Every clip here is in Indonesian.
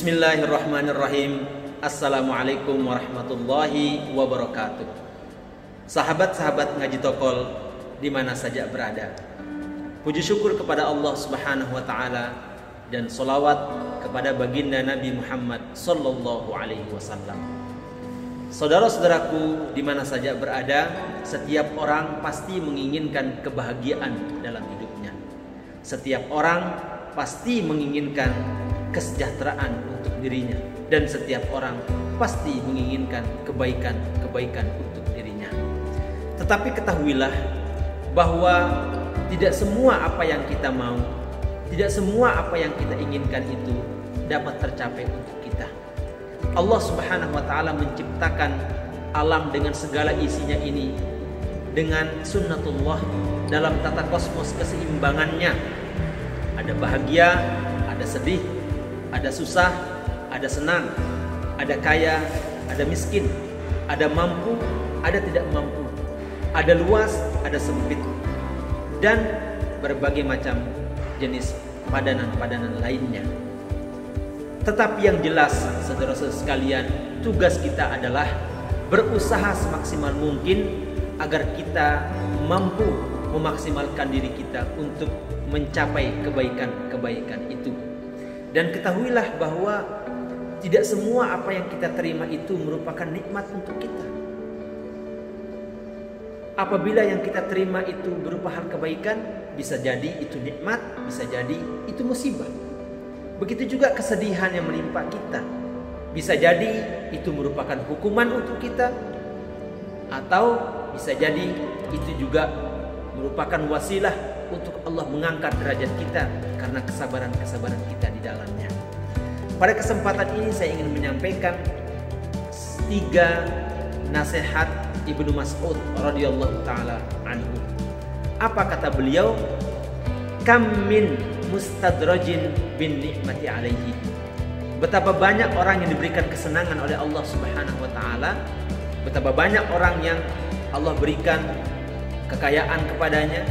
Bismillahirrahmanirrahim. Assalamualaikum warahmatullahi wabarakatuh. Sahabat-sahabat ngaji tokol di mana saja berada, puji syukur kepada Allah Subhanahu wa taala dan solawat kepada baginda Nabi Muhammad sallallahu alaihi wasallam. Saudara-saudaraku di mana saja berada, setiap orang pasti menginginkan kebahagiaan dalam hidupnya. Setiap orang pasti menginginkan kesejahteraan untuk dirinya, dan setiap orang pasti menginginkan kebaikan untuk dirinya. Tetapi ketahuilah bahwa tidak semua apa yang kita mau, tidak semua apa yang kita inginkan itu dapat tercapai untuk kita. Allah Subhanahu wa taala menciptakan alam dengan segala isinya ini dengan sunnatullah dalam tata kosmos keseimbangannya. Ada bahagia, ada sedih, ada susah, ada senang, ada kaya, ada miskin, ada mampu, ada tidak mampu, ada luas, ada sempit, dan berbagai macam jenis padanan-padanan lainnya. Tetapi yang jelas, saudara-saudara sekalian, tugas kita adalah berusaha semaksimal mungkin agar kita mampu memaksimalkan diri kita untuk mencapai kebaikan-kebaikan itu. Dan ketahuilah bahwa tidak semua apa yang kita terima itu merupakan nikmat untuk kita. Apabila yang kita terima itu berupa hal kebaikan, bisa jadi itu nikmat, bisa jadi itu musibah. Begitu juga kesedihan yang menimpa kita, bisa jadi itu merupakan hukuman untuk kita, atau bisa jadi itu juga merupakan wasilah untuk Allah mengangkat derajat kita karena kesabaran-kesabaran kita di dalamnya. Pada kesempatan ini saya ingin menyampaikan 3 nasihat Ibnu Mas'ud radhiyallahu taala anhu. Apa kata beliau? Kam min mustadrajin bin ni'mati alaihi. Betapa banyak orang yang diberikan kesenangan oleh Allah Subhanahu wa taala, betapa banyak orang yang Allah berikan kekayaan kepadanya,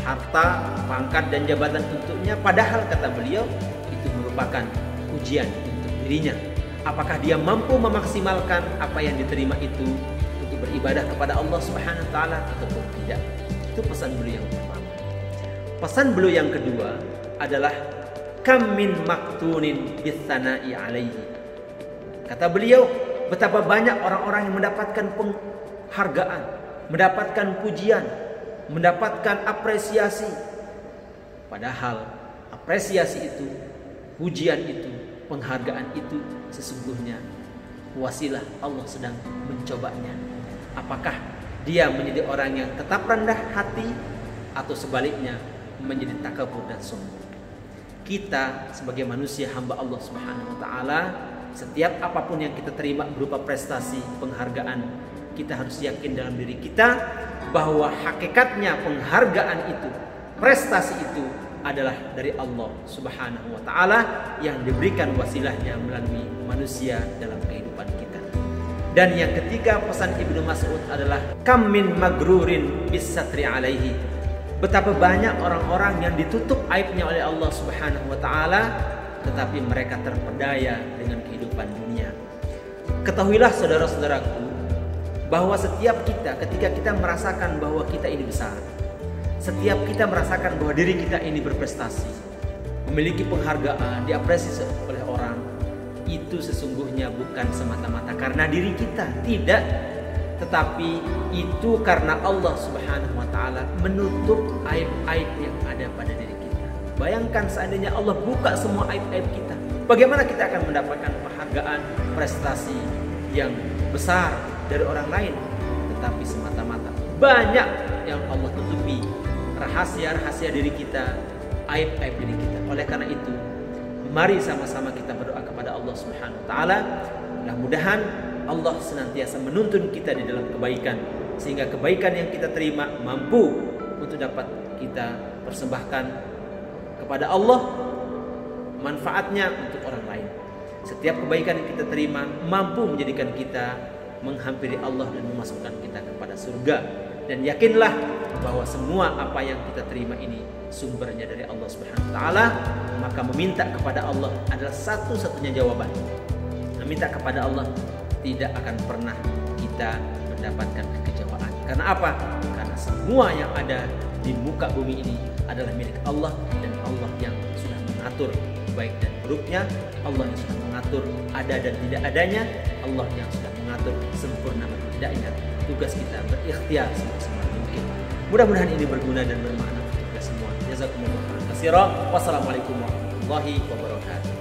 harta, pangkat dan jabatan untuknya, padahal kata beliau itu merupakan ujian untuk dirinya. Apakah dia mampu memaksimalkan apa yang diterima itu untuk beribadah kepada Allah Subhanahu wa taala ataupun tidak? Itu pesan beliau yang pertama. Pesan beliau yang kedua adalah kam min maktunin bisana'i alaihi. Kata beliau, betapa banyak orang-orang yang mendapatkan penghargaan, mendapatkan pujian, mendapatkan apresiasi, padahal apresiasi itu, pujian itu, penghargaan itu sesungguhnya wasilah Allah sedang mencobanya. Apakah dia menjadi orang yang tetap rendah hati atau sebaliknya menjadi takabur dan sombong? Kita sebagai manusia hamba Allah Subhanahu wa taala, setiap apapun yang kita terima berupa prestasi, penghargaan, kita harus yakin dalam diri kita bahwa hakikatnya penghargaan itu, prestasi itu adalah dari Allah Subhanahu wa taala yang diberikan wasilahnya melalui manusia dalam kehidupan kita. Dan yang ketiga, pesan Ibnu Mas'ud adalah kam min magrurin bis-satri alaihi. Betapa banyak orang-orang yang ditutup aibnya oleh Allah Subhanahu wa taala, tetapi mereka terpedaya dengan kehidupan dunia. Ketahuilah saudara-saudaraku bahwa setiap kita, ketika kita merasakan bahwa kita ini besar, setiap kita merasakan bahwa diri kita ini berprestasi, memiliki penghargaan, diapresiasi oleh orang, itu sesungguhnya bukan semata-mata karena diri kita, tidak, tetapi itu karena Allah Subhanahu wa taala menutup aib-aib yang ada pada diri kita. Bayangkan seandainya Allah buka semua aib-aib kita, bagaimana kita akan mendapatkan penghargaan, prestasi yang besar dari orang lain? Tetapi semata-mata banyak yang Allah tutupi, rahasia-rahasia diri kita, aib-aib diri kita. Oleh karena itu, mari sama-sama kita berdoa kepada Allah Subhanahu wa taala. Mudah-mudahan Allah senantiasa menuntun kita di dalam kebaikan, sehingga kebaikan yang kita terima mampu untuk dapat kita persembahkan kepada Allah, manfaatnya untuk orang lain. Setiap kebaikan yang kita terima mampu menjadikan kita menghampiri Allah dan memasukkan kita kepada surga. Dan yakinlah bahwa semua apa yang kita terima ini sumbernya dari Allah Subhanahu wa taala, maka meminta kepada Allah adalah satu-satunya jawaban. Meminta kepada Allah tidak akan pernah kita mendapatkan kekecewaan. Karena apa? Karena semua yang ada di muka bumi ini adalah milik Allah, dan Allah yang sudah mengatur baik dan buruknya, Allah yang sudah mengatur ada dan tidak adanya, Allah yang sudah mengatur sempurna dan tidaknya. Tugas kita berikhtiar semaksimal mungkin. Mudah-mudahan ini berguna dan bermakna untuk kita semua. Jazakumullah khairan katsira. Wassalamualaikum warahmatullahi wabarakatuh.